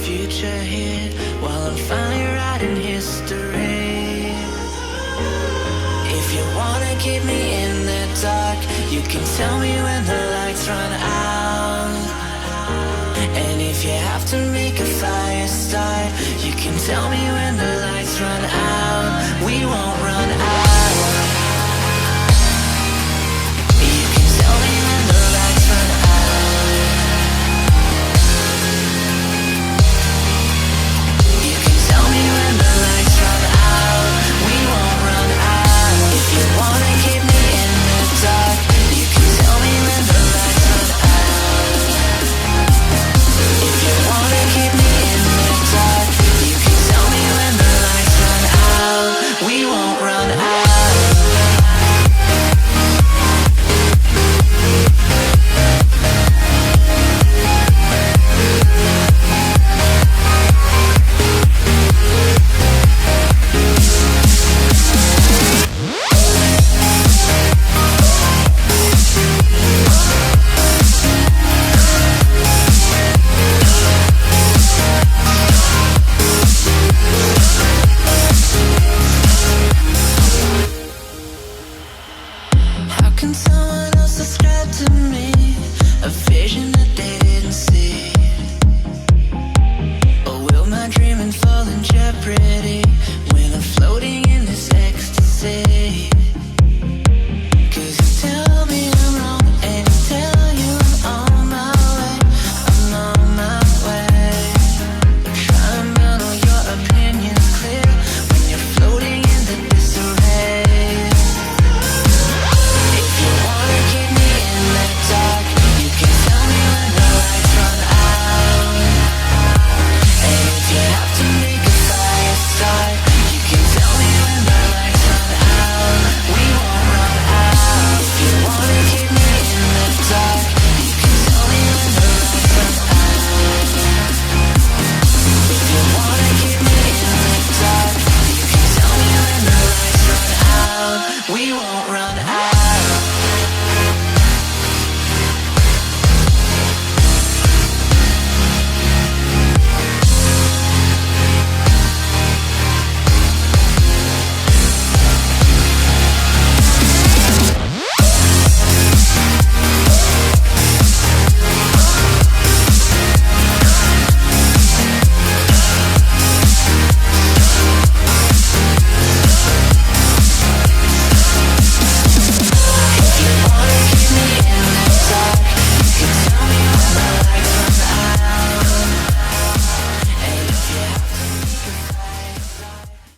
future here while I'm finally writing history. If you wanna keep me in the dark, you can tell me when the lights run out. And if you have to make a fire start, you can tell me when the lights run out. We won't run out. You can tell me when the lights run out. You can tell me when the lights run out. We won't run out. If you wanna keep me in the dark, you can tell me when the lights run out. If you wanna keep me in the dark, you can tell me when the lights run out. We won't run out. How can someone else describe to me a vision that they didn't see? Or will my dreaming fall in jeopardy when I'm floating in this ecstasy?